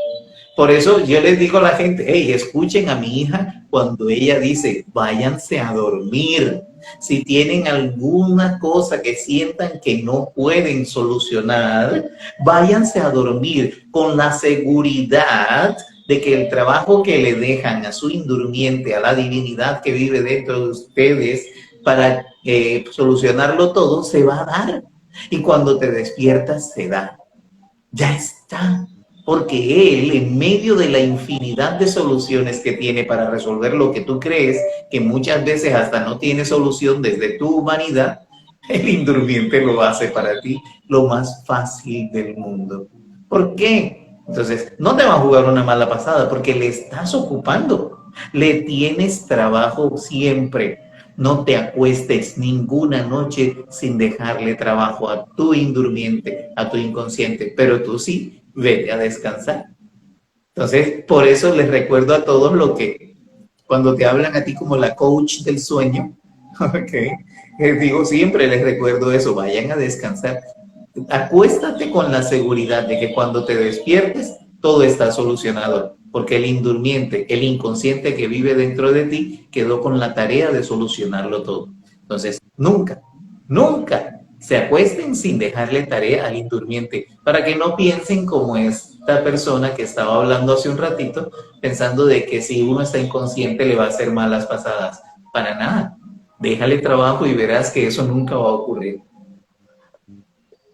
Por eso yo les digo a la gente, hey, escuchen a mi hija cuando ella dice, váyanse a dormir. Si tienen alguna cosa que sientan que no pueden solucionar, váyanse a dormir con la seguridad de que el trabajo que le dejan a su indurmiente, a la divinidad que vive dentro de ustedes para solucionarlo todo, se va a dar. Y cuando te despiertas, se da. Ya está, porque él, en medio de la infinidad de soluciones que tiene para resolver lo que tú crees, que muchas veces hasta no tiene solución desde tu humanidad, el indurmiente lo hace para ti lo más fácil del mundo. ¿Por qué? Entonces, no te va a jugar una mala pasada porque le estás ocupando, le tienes trabajo siempre. No te acuestes ninguna noche sin dejarle trabajo a tu indurmiente, a tu inconsciente, pero tú sí, vete a descansar. Entonces, por eso les recuerdo a todos lo que cuando te hablan a ti como la coach del sueño, okay, les digo siempre, les recuerdo eso, vayan a descansar. Acuéstate con la seguridad de que cuando te despiertes, todo está solucionado, porque el indurmiente, el inconsciente que vive dentro de ti, quedó con la tarea de solucionarlo todo. Entonces, nunca, nunca se acuesten sin dejarle tarea al indurmiente, para que no piensen como esta persona que estaba hablando hace un ratito, pensando de que si uno está inconsciente le va a hacer malas pasadas. Para nada. Déjale trabajo y verás que eso nunca va a ocurrir.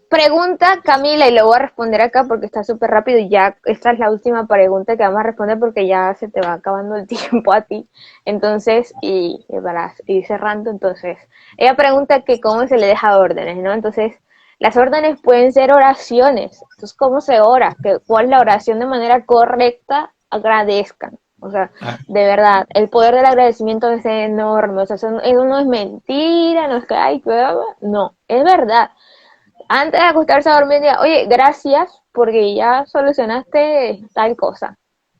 pregunta, Camila, y lo voy a responder acá porque está súper rápido y ya esta es la última pregunta que vamos a responder porque ya se te va acabando el tiempo a ti. Entonces, y para ir cerrando, entonces, ella pregunta que cómo se le deja órdenes, ¿no? Entonces, las órdenes pueden ser oraciones. Entonces, ¿cómo se ora? ¿Cuál es la oración de manera correcta? Agradezcan. O sea, Ah, de verdad, el poder del agradecimiento es enorme. O sea, eso no es mentira, no es que, ay, no, es verdad. Antes de acostarse a dormir, diga, oye, gracias porque ya solucionaste tal cosa.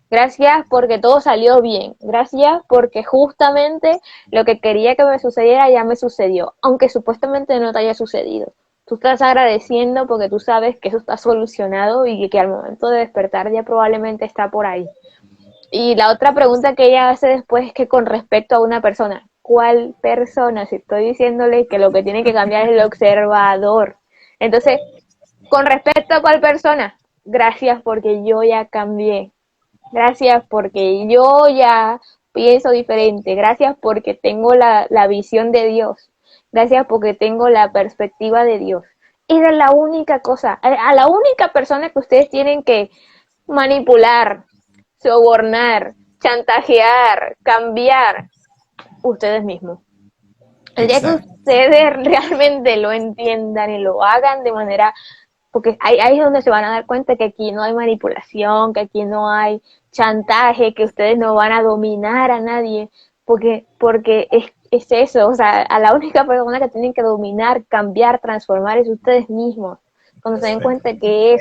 Gracias porque todo salió bien. Gracias porque justamente lo que quería que me sucediera ya me sucedió, aunque supuestamente no te haya sucedido. tú estás agradeciendo porque tú sabes que eso está solucionado y que al momento de despertar ya probablemente está por ahí. Y la otra pregunta que ella hace después es que con respecto a una persona, ¿cuál persona? Si estoy diciéndole que lo que tiene que cambiar es el observador. Entonces, con respecto a cuál persona, gracias porque yo ya cambié. Gracias porque yo ya pienso diferente. Gracias porque tengo la visión de Dios. Gracias porque tengo la perspectiva de Dios. Esa es la única cosa, a la única persona que ustedes tienen que manipular, sobornar, chantajear, cambiar, ustedes mismos. El día que Exacto. ustedes realmente lo entiendan y lo hagan de manera, porque ahí es donde se van a dar cuenta que aquí no hay manipulación, que aquí no hay chantaje, que ustedes no van a dominar a nadie, porque es eso, o sea, a la única persona que tienen que dominar, cambiar, transformar es ustedes mismos. Cuando se den Exacto. cuenta que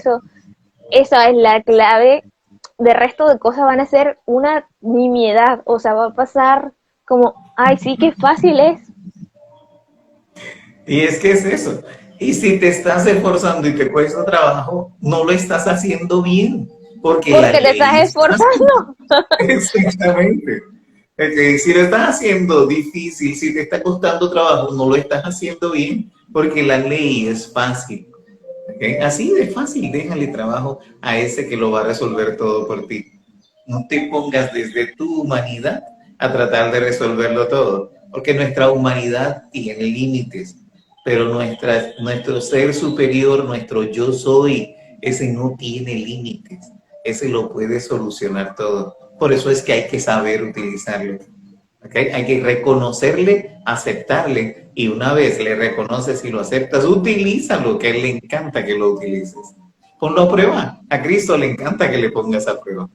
esa es la clave, de resto de cosas van a ser una nimiedad, o sea, va a pasar como, ay, sí, qué fácil es, Y es que es eso. Y si te estás esforzando y te cuesta trabajo, no lo estás haciendo bien, porque la porque te estás ley es fácil. esforzando. Exactamente. Ok, si lo estás haciendo difícil, si te está costando trabajo, no lo estás haciendo bien, porque la ley es fácil. Ok, así de fácil, déjale trabajo a ese que lo va a resolver todo por ti. No te pongas desde tu humanidad a tratar de resolverlo todo, porque nuestra humanidad tiene límites, pero nuestro ser superior, nuestro yo soy, ese no tiene límites, ese lo puede solucionar todo. Por eso es que hay que saber utilizarlo. ¿Okay? Hay que reconocerle, aceptarle, y una vez le reconoces y lo aceptas, utilízalo, que a él le encanta que lo utilices. Ponlo a prueba. A Cristo le encanta que le pongas a prueba.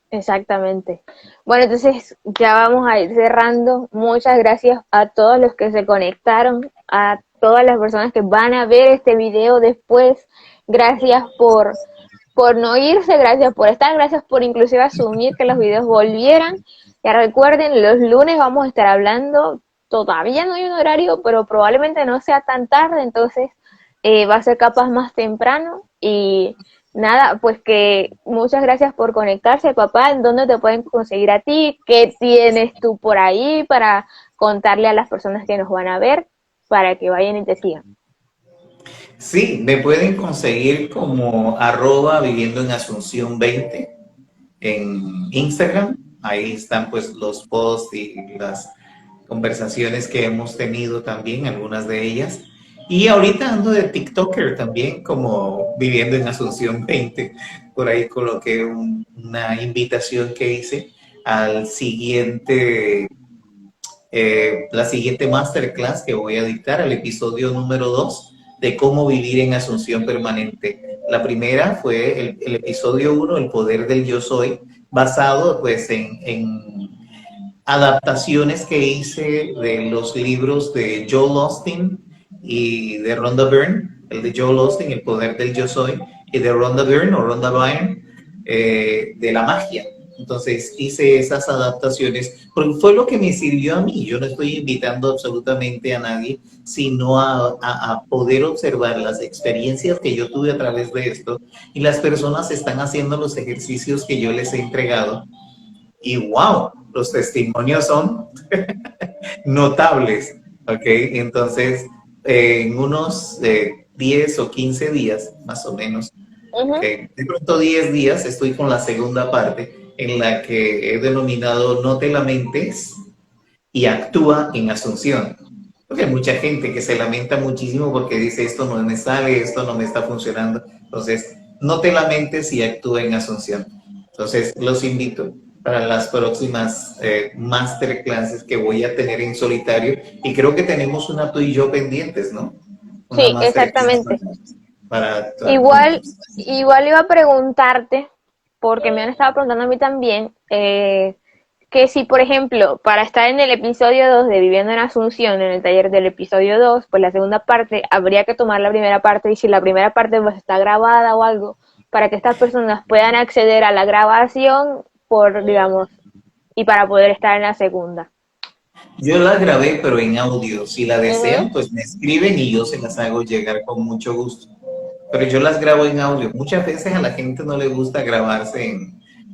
Exactamente. Bueno, entonces ya vamos a ir cerrando. Muchas gracias a todos los que se conectaron, a todas las personas que van a ver este video después. Gracias por no irse, gracias por estar, gracias por inclusive asumir que los videos volvieran. Ya recuerden, los lunes vamos a estar hablando, todavía no hay un horario, pero probablemente no sea tan tarde, entonces va a ser capaz más temprano y nada, pues que muchas gracias por conectarse, papá. ¿En dónde te pueden conseguir a ti? ¿Qué tienes tú por ahí para contarle a las personas que nos van a ver para que vayan y te sigan? Sí, me pueden conseguir como arroba viviendo en Asunción 20 en Instagram. Ahí están pues los posts y las conversaciones que hemos tenido también, algunas de ellas. Y ahorita ando de TikToker también, como viviendo en Asunción 20. Por ahí coloqué una invitación que hice al siguiente, la siguiente masterclass que voy a dictar, el episodio número 2 de cómo vivir en Asunción permanente. La primera fue el episodio 1, el poder del yo soy, basado pues en adaptaciones que hice de los libros de Joel Austin y de Rhonda Byrne, el de Joel Austin, El poder del yo soy, y de Rhonda Byrne o Rhonda Byrne, de la magia. Entonces hice esas adaptaciones, porque fue lo que me sirvió a mí. Yo no estoy invitando absolutamente a nadie, sino a poder observar las experiencias que yo tuve a través de esto, y las personas están haciendo los ejercicios que yo les he entregado y wow, los testimonios son notables, ¿ok? Entonces, en unos 10 o 15 días, más o menos, Uh -huh. ¿okay? De pronto 10 días estoy con la segunda parte en la que he denominado No te lamentes y actúa en Asunción. Porque hay mucha gente que se lamenta muchísimo porque dice esto no me sale, esto no me está funcionando. Entonces, no te lamentes y actúa en Asunción. Entonces, los invito para las próximas masterclasses que voy a tener en solitario. Y creo que tenemos una tú y yo pendientes, ¿no? Una Sí, masterclass exactamente. para actuar Igual, juntos. igual iba a preguntarte, porque me han estado preguntando a mí también, que si, por ejemplo, para estar en el episodio 2 de Viviendo en Asunción, en el taller del episodio 2 pues la segunda parte, habría que tomar la primera parte, y si la primera parte pues está grabada o algo, para que estas personas puedan acceder a la grabación por, digamos, y para poder estar en la segunda. Yo las grabé, pero en audio. Si la Ujú. desean, pues me escriben y yo se las hago llegar con mucho gusto. Pero yo las grabo en audio. Muchas veces a la gente no le gusta grabarse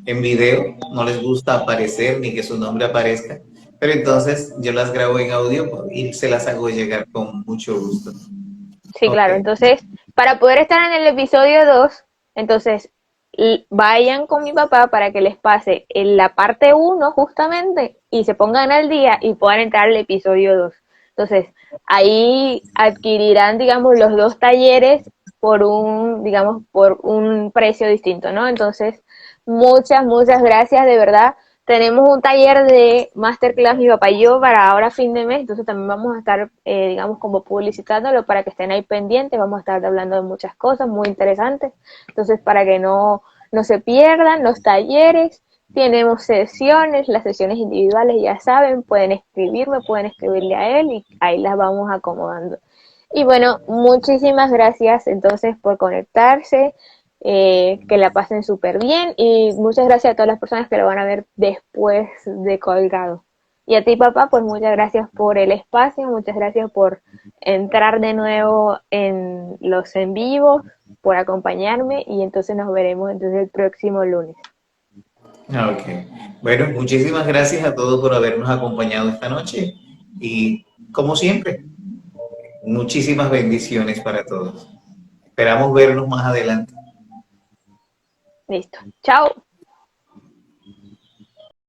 en video, no les gusta aparecer ni que su nombre aparezca. Pero entonces yo las grabo en audio y se las hago llegar con mucho gusto. Sí, Ok. claro. Entonces, para poder estar en el episodio 2, entonces vayan con mi papá para que les pase en la parte uno justamente y se pongan al día y puedan entrar al episodio 2. Entonces, ahí adquirirán, digamos, los dos talleres por un, digamos, por un precio distinto, ¿no? Entonces, muchas gracias, de verdad. Tenemos un taller de masterclass mi papá y yo para ahora fin de mes, entonces también vamos a estar, digamos, como publicitándolo para que estén ahí pendientes, vamos a estar hablando de muchas cosas muy interesantes, entonces para que no se pierdan los talleres, tenemos sesiones, las sesiones individuales ya saben, pueden escribirme, pueden escribirle a él y ahí las vamos acomodando. Y bueno, muchísimas gracias entonces por conectarse, que la pasen súper bien y muchas gracias a todas las personas que lo van a ver después de colgado. Y a ti, papá, pues muchas gracias por el espacio, muchas gracias por entrar de nuevo en los en vivos, por acompañarme y entonces nos veremos entonces el próximo lunes. Ok. Bueno, muchísimas gracias a todos por habernos acompañado esta noche y como siempre, muchísimas bendiciones para todos. Esperamos vernos más adelante. Listo. Chao.